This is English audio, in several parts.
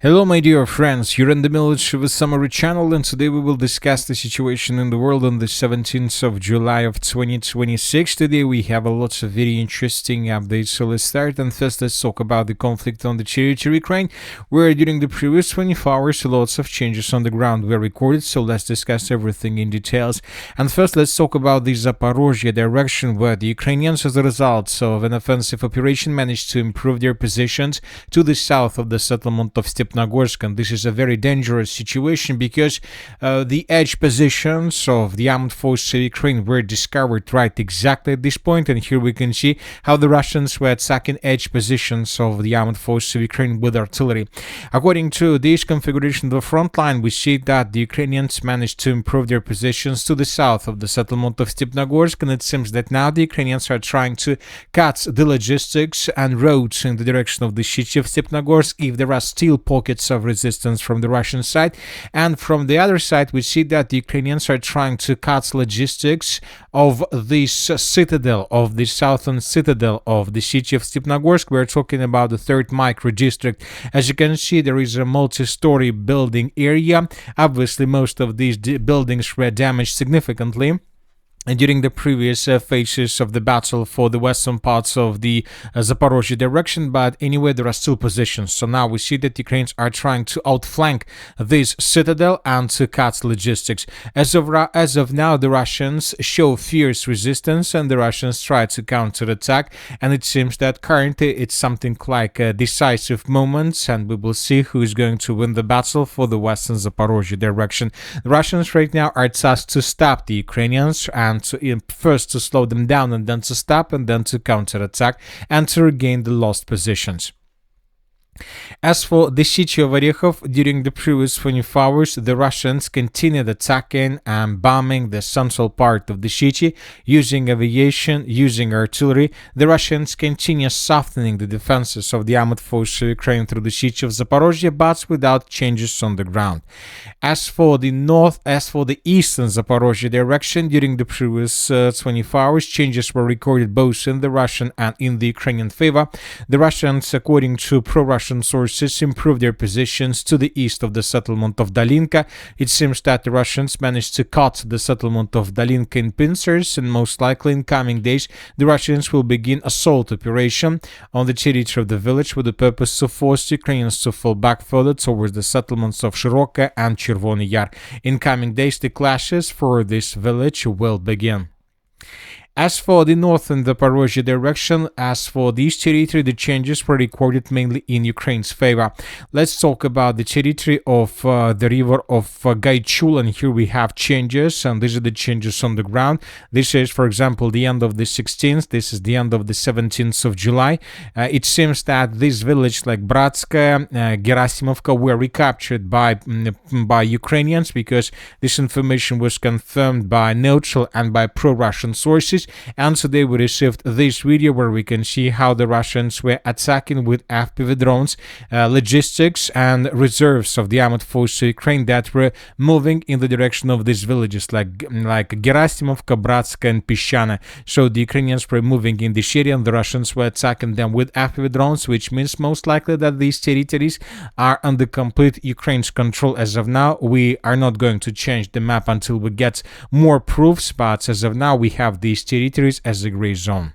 Hello my dear friends, you're in the Military with Summary channel, and today we will discuss the situation in the world on the 17th of July of 2026. Today we have a lot of very interesting updates, so let's start. And first let's talk about the conflict on the territory of Ukraine, where during the previous 24 hours lots of changes on the ground were recorded, so let's discuss everything in details. And first let's talk about the Zaporizhzhia direction, where the Ukrainians, as a result of an offensive operation, managed to improve their positions to the south of the settlement of Stepnohorsk, and this is a very dangerous situation because the edge positions of the armed forces of Ukraine were discovered right exactly at this point, and here we can see how the Russians were attacking edge positions of the armed forces of Ukraine with artillery. According to this configuration of the front line, we see that the Ukrainians managed to improve their positions to the south of the settlement of Stepnohorsk, and it seems that now the Ukrainians are trying to cut the logistics and roads in the direction of the city of Stepnohorsk if there are still pockets of resistance from the Russian side. And from the other side, we see that the Ukrainians are trying to cut logistics of this citadel, of the southern citadel of the city of Stepnohorsk. We're talking about the third micro district. As you can see, there is a multi-story building area. Obviously, most of these buildings were damaged significantly during the previous phases of the battle for the western parts of the Zaporizhzhia direction, but anyway, there are still positions. So now we see that the Ukrainians are trying to outflank this citadel and to cut logistics. As of now, the Russians show fierce resistance, and the Russians try to counterattack, and it seems that currently it's something like a decisive moment, and we will see who is going to win the battle for the western Zaporizhzhia direction. The Russians right now are tasked to stop the Ukrainians, and first to slow them down, and then to stop, and then to counterattack and to regain the lost positions. As for the city of Osykovo, during the previous 24 hours, the Russians continued attacking and bombing the central part of the city using aviation, using artillery. The Russians continue softening the defenses of the armed forces of Ukraine through the city of Zaporizhzhia, but without changes on the ground. As for the eastern Zaporizhzhia direction, during the previous 24 hours, changes were recorded both in the Russian and in the Ukrainian favor. The Russians, according to pro-Russian sources, improved their positions to the east of the settlement of Dalinka. It seems that the Russians managed to cut the settlement of Dalinka in pincers, and most likely in coming days the Russians will begin assault operation on the territory of the village with the purpose to force Ukrainians to fall back further towards the settlements of Shiroka and Chervony Yar. In coming days, the clashes for this village will begin. As for the northern Zaporizhzhia direction, as for this territory, the changes were recorded mainly in Ukraine's favor. Let's talk about the territory of the river of Gaichul, and here we have changes, and these are the changes on the ground. This is, for example, the end of the 16th, this is the end of the 17th of July. It seems that this village like Bratska, Gerasimovka were recaptured by Ukrainians, because this information was confirmed by neutral and by pro-Russian sources. And today we received this video where we can see how the Russians were attacking with FPV drones logistics and reserves of the armed forces of Ukraine that were moving in the direction of these villages like Gerasimovka, Bratska and Pishana. So the Ukrainians were moving in this area, and the Russians were attacking them with FPV drones, which means most likely that these territories are under complete Ukraine's control. As of now, we are not going to change the map until we get more proofs, but as of now we have these territories as a gray zone.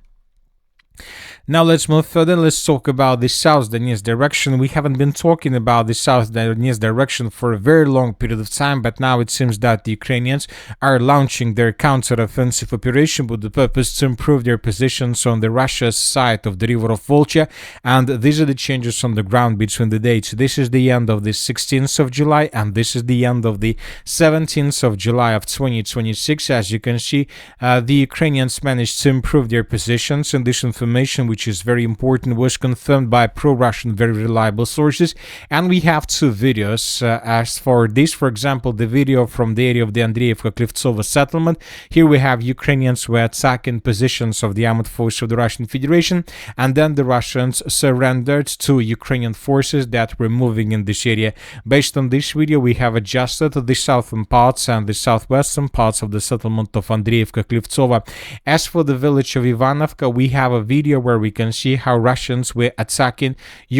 Now let's move further. Let's talk about the South Donetsk direction. We haven't been talking about the South Donetsk direction for a very long period of time, but now it seems that the Ukrainians are launching their counteroffensive operation with the purpose to improve their positions on the Russia side of the river of Volcha, and these are the changes on the ground between the dates. This is the end of the 16th of July, and this is the end of the 17th of July of 2026. As you can see, the Ukrainians managed to improve their positions, and this information, which is very important, was confirmed by pro-Russian very reliable sources. And we have two videos. As for this, for example, the video from the area of the Andriivka-Klivtsova settlement, here we have Ukrainians were attacking positions of the armed forces of the Russian Federation, and then the Russians surrendered to Ukrainian forces that were moving in this area. Based on this video, we have adjusted the southern parts and the southwestern parts of the settlement of Andriivka-Klivtsova. As for the village of Ivanovka, we have a video where we can see how Russians were attacking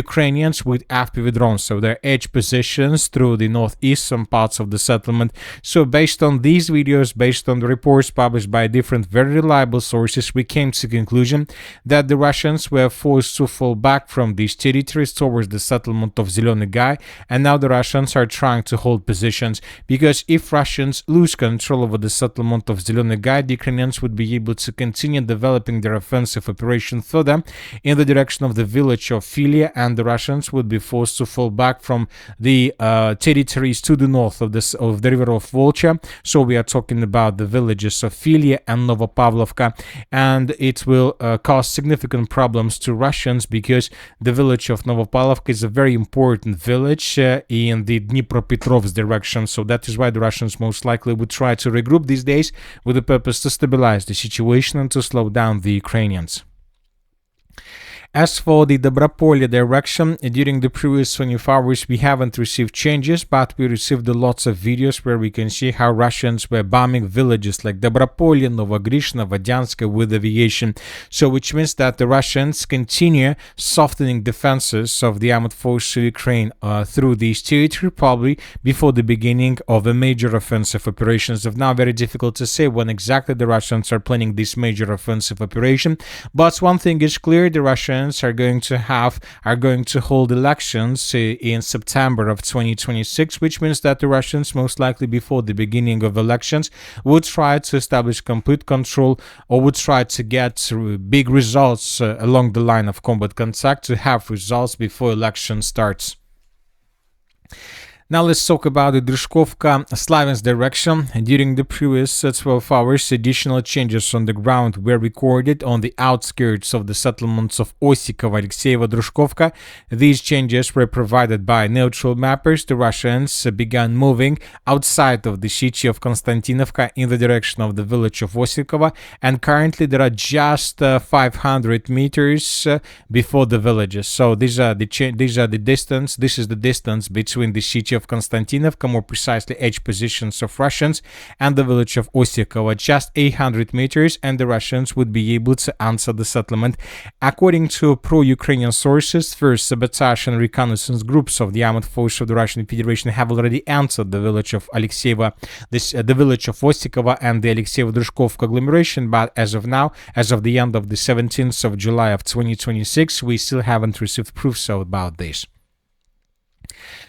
Ukrainians with FPV drones, so their edge positions through the northeastern parts of the settlement. So based on these videos, based on the reports published by different very reliable sources, we came to the conclusion that the Russians were forced to fall back from these territories towards the settlement of Zeleny Gai, and now the Russians are trying to hold positions, because if Russians lose control over the settlement of Zeleny Gai, the Ukrainians would be able to continue developing their offensive operation further in the direction of the village of Filia, and the Russians would be forced to fall back from the territories to the north of the river of Volcha. So we are talking about the villages of Filia and Novopavlovka, and it will cause significant problems to Russians, because the village of Novopavlovka is a very important village in the Dnipropetrovsk direction. So that is why the Russians most likely would try to regroup these days with the purpose to stabilize the situation and to slow down the Ukrainians. As for the Dobropolye direction, during the previous 24 hours we haven't received changes, but we received lots of videos where we can see how Russians were bombing villages like Dobropolye, Novogrishna, Vodyanska with aviation. So which means that the Russians continue softening defenses of the armed forces of Ukraine through these territory, probably before the beginning of a major offensive operations. Of now, very difficult to say when exactly the Russians are planning this major offensive operation, but one thing is clear: the Russians are going to hold elections in September of 2026, which means that the Russians most likely before the beginning of elections would try to establish complete control, or would try to get big results along the line of combat contact, to have results before election starts. Now let's talk about the Druzhkivka-Slaviansk direction. During the previous 12 hours, additional changes on the ground were recorded on the outskirts of the settlements of Osykovo, Alexeyevo, Druzhkivka. These changes were provided by neutral mappers. The Russians began moving outside of the city of Konstantinovka in the direction of the village of Osykovo, and currently there are just 500 meters before the villages. So this is the distance between the city of Konstantinovka, more precisely edge positions of Russians, and the village of Osykovo, just 800 meters, and the Russians would be able to answer the settlement. According to pro-Ukrainian sources, first sabotage and reconnaissance groups of the armed forces of the Russian Federation have already entered the village of Alexeyevo, the village of Osykovo and the Alexeyevo-Druzhkivka agglomeration, but as of now, as of the end of the 17th of July of 2026, we still haven't received proofs about this.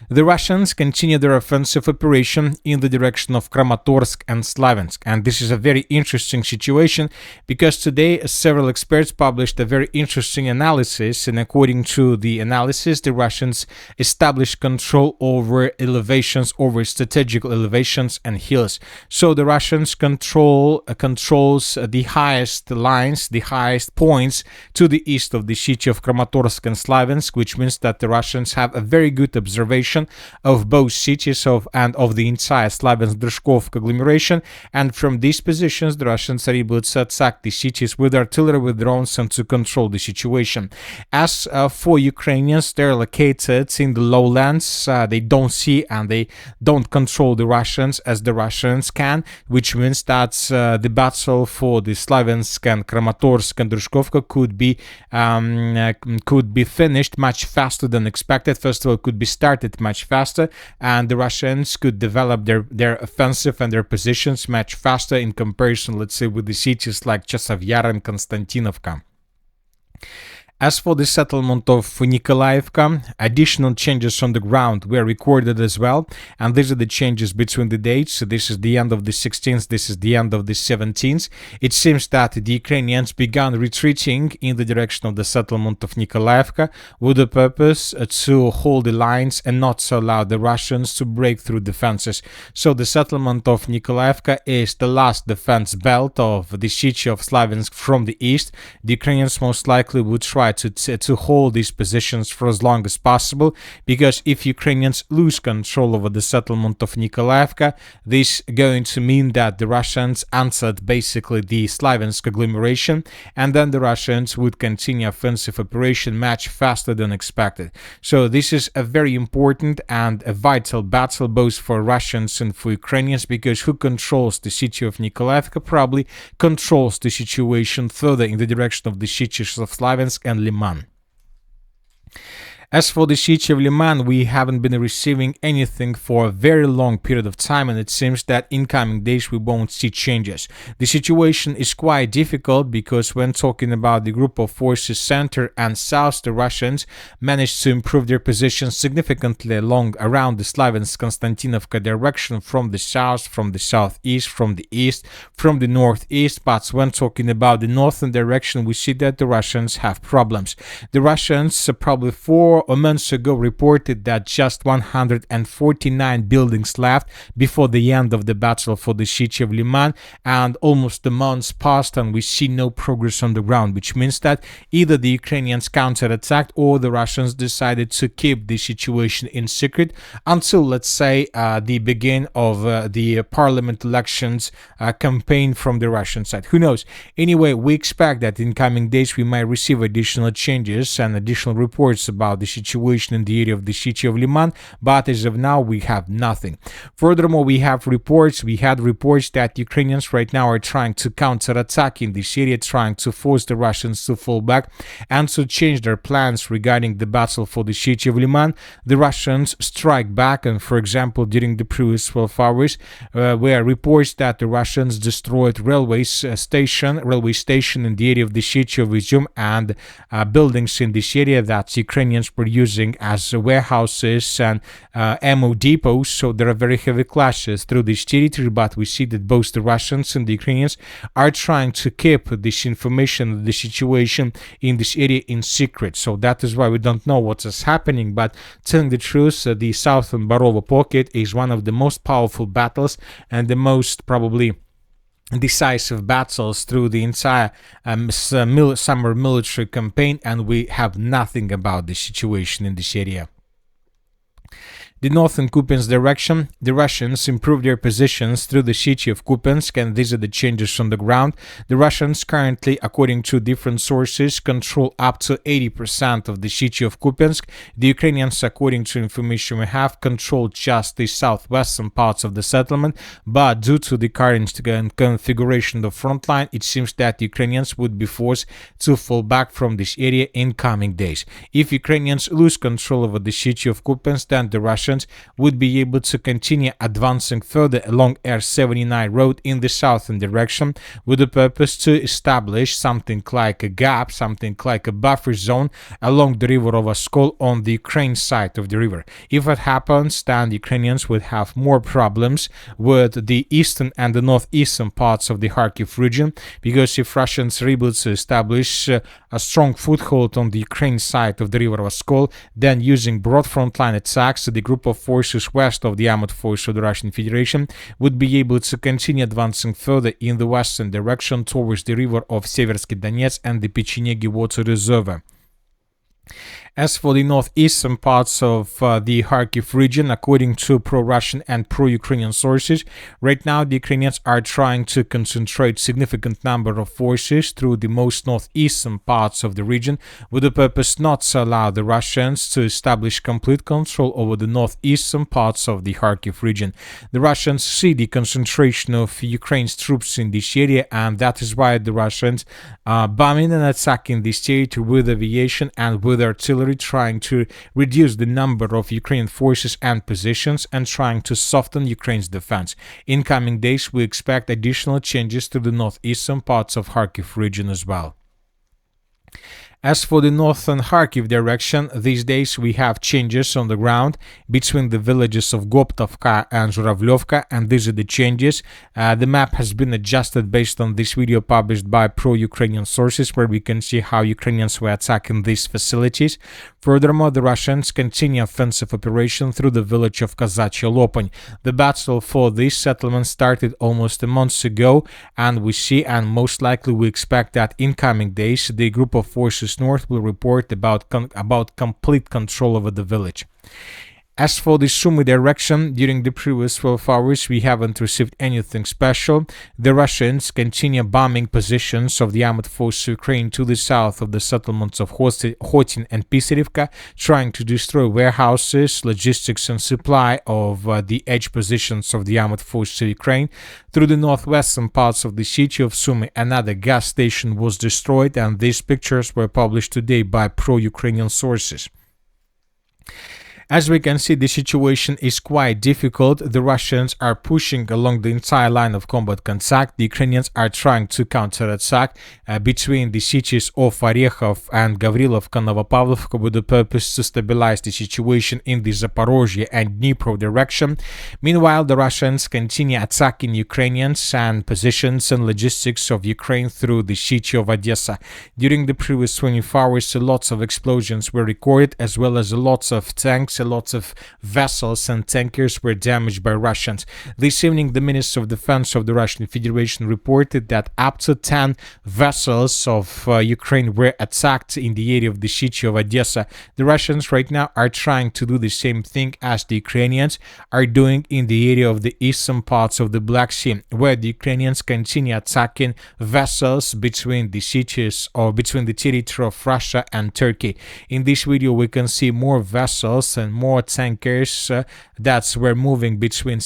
The Russians continue their offensive operation in the direction of Kramatorsk and Slaviansk, and this is a very interesting situation, because today several experts published a very interesting analysis, and according to the analysis, the Russians established control over elevations, over strategic elevations and hills. So the Russians controls the highest lines, the highest points to the east of the city of Kramatorsk and Slaviansk, which means that the Russians have a very good observation of both cities and of the entire Slaviansk-Druzhkivka agglomeration, and from these positions the Russians are able to attack the cities with artillery, with drones, and to control the situation. As for Ukrainians, they're located in the lowlands. They don't see and they don't control the Russians as the Russians can, which means that the battle for the Slaviansk and Kramatorsk and Druzhkivka could be finished much faster than expected. First of all, it could be started much faster, and the Russians could develop their offensive and their positions much faster in comparison, let's say, with the cities like Chasiv Yar and Konstantinovka. As for the settlement of Mykolaivka, additional changes on the ground were recorded as well, and these are the changes between the dates. So this is the end of the 16th, this is the end of the 17th. It seems that the Ukrainians began retreating in the direction of the settlement of Mykolaivka with the purpose to hold the lines and not to allow the Russians to break through defenses. So the settlement of Mykolaivka is the last defense belt of the city of Slaviansk from the east. The Ukrainians most likely would try try to hold these positions for as long as possible, because if Ukrainians lose control over the settlement of Mykolaivka, this is going to mean that the Russians answered basically the Slaviansk agglomeration, and then the Russians would continue offensive operation much faster than expected. So this is a very important and a vital battle both for Russians and for Ukrainians, because who controls the city of Mykolaivka probably controls the situation further in the direction of the cities of Slaviansk and Liman. As for the city of Liman, we haven't been receiving anything for a very long period of time, and it seems that in coming days we won't see changes. The situation is quite difficult because when talking about the group of forces center and south, the Russians managed to improve their positions significantly around the Slaviansk-Konstantinovka direction from the south, from the southeast, from the east, from the northeast, but when talking about the northern direction, we see that the Russians have problems. The Russians probably 4 months ago reported that just 149 buildings left before the end of the battle for the city of Liman, and almost a month passed and we see no progress on the ground, which means that either the Ukrainians counterattacked or the Russians decided to keep the situation in secret until, let's say, the beginning of the parliament elections campaign from the Russian side. Who knows? Anyway, we expect that in coming days we might receive additional changes and additional reports about the situation in the area of the city of Liman, but as of now we have nothing. Furthermore, we had reports that Ukrainians right now are trying to counterattack in this area, trying to force the Russians to fall back and to change their plans regarding the battle for the city of Liman. The Russians strike back, and for example, during the previous 12 hours, were reports that the Russians destroyed railway station in the area of the city of Vizar and buildings in this area that Ukrainians were using as warehouses and ammo depots. So there are very heavy clashes through this territory, but we see that both the Russians and the Ukrainians are trying to keep this information, the situation in this area in secret. So that is why we don't know what is happening, but telling the truth, the southern Barovo pocket is one of the most powerful battles and the most probably decisive battles through the entire summer military campaign, and we have nothing about the situation in this area. The northern Kupiansk direction, the Russians improved their positions through the city of Kupiansk, and these are the changes on the ground. The Russians currently, according to different sources, control up to 80% of the city of Kupiansk. The Ukrainians, according to information we have, control just the southwestern parts of the settlement, but due to the current configuration of the front line, it seems that Ukrainians would be forced to fall back from this area in coming days. If Ukrainians lose control over the city of Kupiansk, then the Russians would be able to continue advancing further along R79 road in the southern direction with the purpose to establish something like a gap, something like a buffer zone along the river of Osykovo on the Ukraine side of the river. If that happens, then the Ukrainians would have more problems with the eastern and the northeastern parts of the Kharkiv region, because if Russians are able to establish a strong foothold on the Ukraine side of the river of Osykovo, then using broad frontline attacks, the group of forces west of the armored force of the Russian Federation would be able to continue advancing further in the western direction towards the river of Syrskyi Donetsk and the Pechenegi water reservoir. As for the northeastern parts of the Kharkiv region, according to pro-Russian and pro-Ukrainian sources, right now the Ukrainians are trying to concentrate significant number of forces through the most northeastern parts of the region with the purpose not to allow the Russians to establish complete control over the northeastern parts of the Kharkiv region. The Russians see the concentration of Ukraine's troops in this area, and that is why the Russians are bombing and attacking this territory with aviation and with artillery, trying to reduce the number of Ukrainian forces and positions and trying to soften Ukraine's defense. In coming days, we expect additional changes to the northeastern parts of Kharkiv region as well. As for the northern Kharkiv direction, these days we have changes on the ground between the villages of Goptovka and Zhuravlyovka, and these are the changes. The map has been adjusted based on this video published by pro-Ukrainian sources, where we can see how Ukrainians were attacking these facilities. Furthermore, the Russians continue offensive operation through the village of Kozacha Lopan. The battle for this settlement started almost a month ago, and we see, and most likely we expect that in coming days, the group of forces Force North will report about complete control over the village. As for the Sumy direction, during the previous 12 hours, we haven't received anything special. The Russians continue bombing positions of the armed forces of Ukraine to the south of the settlements of Khotin and Pisarivka, trying to destroy warehouses, logistics and supply of the edge positions of the armed forces of Ukraine. Through the northwestern parts of the city of Sumy, another gas station was destroyed, and these pictures were published today by pro-Ukrainian sources. As we can see, the situation is quite difficult. The Russians are pushing along the entire line of combat contact. The Ukrainians are trying to counterattack between the cities of Orekhov and Gavrilovka-Novopavlovka with the purpose to stabilize the situation in the Zaporizhzhia and Dnipro direction. Meanwhile, the Russians continue attacking Ukrainians and positions and logistics of Ukraine through the city of Odesa. During the previous 24 hours, lots of explosions were recorded, as well as lots of tanks. Lots of vessels and tankers were damaged by Russians. This evening, the Minister of Defense of the Russian Federation reported that up to 10 vessels of Ukraine were attacked in the area of the city of Odesa. The Russians right now are trying to do the same thing as the Ukrainians are doing in the area of the eastern parts of the Black Sea, where the Ukrainians continue attacking vessels between the cities or between the territory of Russia and Turkey. In this video, we can see more vessels and more tankers that were moving between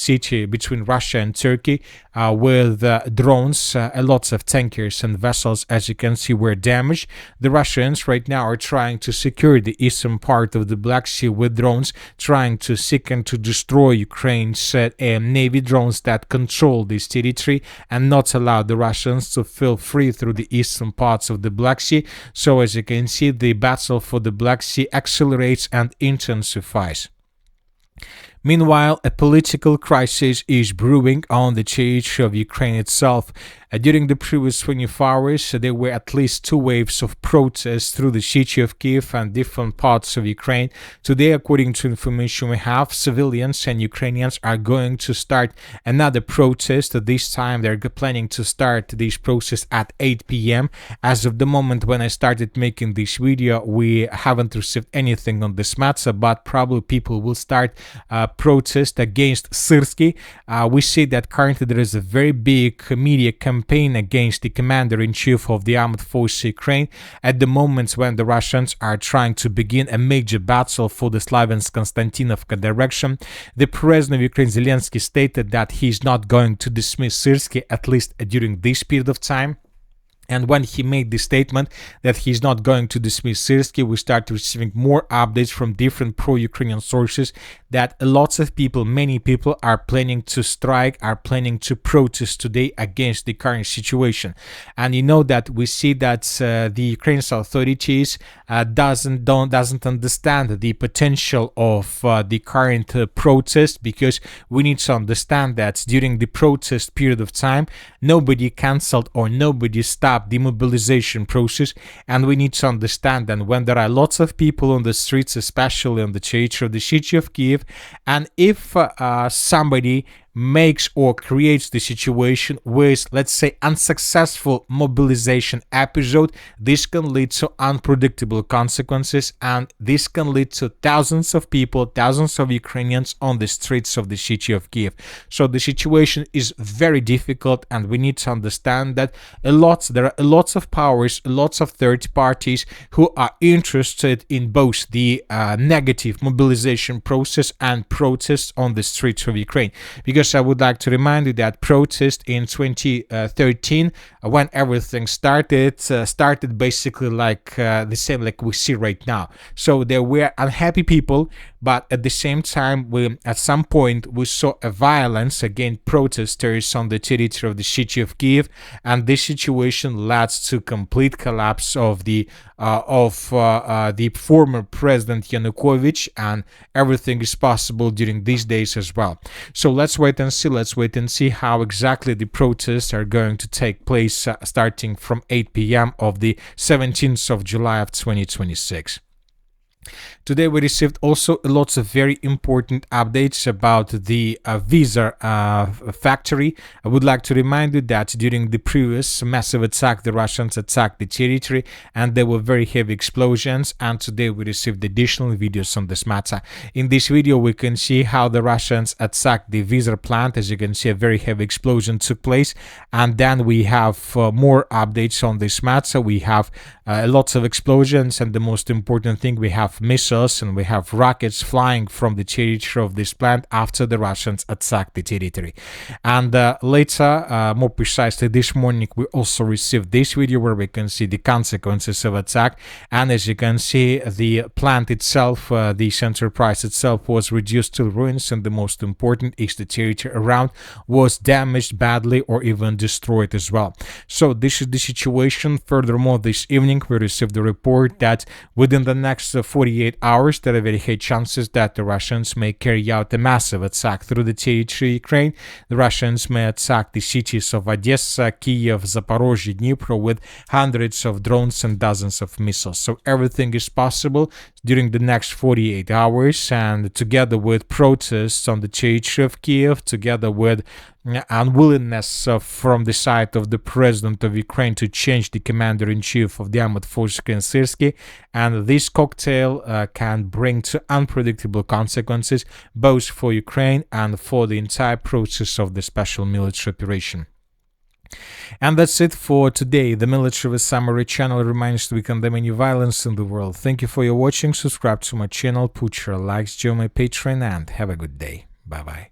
Russia and Turkey with drones. Lots of tankers and vessels, as you can see, were damaged. The Russians right now are trying to secure the eastern part of the Black Sea with drones, trying to seek and to destroy Ukraine's navy drones that control this territory and not allow the Russians to feel free through the eastern parts of the Black Sea. So as you can see, the battle for the Black Sea accelerates and intensifies. Meanwhile, a political crisis is brewing on the territory of Ukraine itself. During the previous 24 hours, there were at least 2 waves of protests through the city of Kyiv and different parts of Ukraine. Today, according to information we have, civilians and Ukrainians are going to start another protest. This time, they're planning to start this protest at 8 p.m. As of the moment when I started making this video, we haven't received anything on this matter, but probably people will start protest against Syrskyi. We see that currently there is a very big media campaign against the commander-in-chief of the armed forces Ukraine at the moment when the Russians are trying to begin a major battle for the Slaviansk-Konstantinovka direction. The president of Ukraine, Zelensky, stated that he is not going to dismiss Syrskyi, at least during this period of time. And when he made the statement that he's not going to dismiss Syrskyi, we start receiving more updates from different pro-Ukrainian sources that lots of people, many people are planning to strike, are planning to protest today against the current situation. And you know that we see that the Ukrainian authorities doesn't understand the potential of the current protest, because we need to understand that during the protest period of time, nobody cancelled or nobody stopped the mobilization process, and we need to understand that when there are lots of people on the streets, especially on the territory of the city of Kyiv, and if somebody makes or creates the situation with, let's say, unsuccessful mobilization episode, this can lead to unpredictable consequences, and this can lead to thousands of people, thousands of Ukrainians on the streets of the city of Kyiv. So the situation is very difficult, and we need to understand that there are lots of powers, lots of third parties who are interested in both the negative mobilization process and protests on the streets of Ukraine. Because I would like to remind you that protest in 2013, when everything started basically like the same like we see right now. So there were unhappy people, but at the same time, at some point we saw a violence against protesters on the territory of the city of Kyiv, and this situation led to complete collapse of the former president Yanukovych, and everything is possible during these days as well. So let's wait and see how exactly the protests are going to take place starting from 8 p.m. of the 17th of July of 2026. Today we received also lots of very important updates about the Vizar factory. I would like to remind you that during the previous massive attack, the Russians attacked the territory and there were very heavy explosions, and today we received additional videos on this matter. In this video we can see how the Russians attacked the Vizar plant. As you can see, a very heavy explosion took place, and then we have more updates on this matter. We have lots of explosions, and the most important thing, we have missiles and we have rockets flying from the territory of this plant after the Russians attacked the territory. And later, more precisely this morning, we also received this video where we can see the consequences of attack. And as you can see, the plant itself, this enterprise itself, was reduced to ruins, and the most important is the territory around was damaged badly or even destroyed as well. So this is the situation. Furthermore, this evening we received the report that within the next 48 hours there are very high chances that the Russians may carry out a massive attack through the territory of Ukraine. The Russians may attack the cities of Odesa, Kyiv, Zaporizhzhia, Dnipro with hundreds of drones and dozens of missiles. So everything is possible during the next 48 hours, and together with protests on the territory of Kyiv, together with unwillingness from the side of the president of Ukraine to change the commander-in-chief of the armed forces in Syrskyi, and this cocktail can bring to unpredictable consequences both for Ukraine and for the entire process of the special military operation. And that's it for today. The Military Summary channel reminds to we condemn any violence in the world. Thank you for your watching. Subscribe to my channel, put your likes, join my Patreon, and have a good day. Bye bye.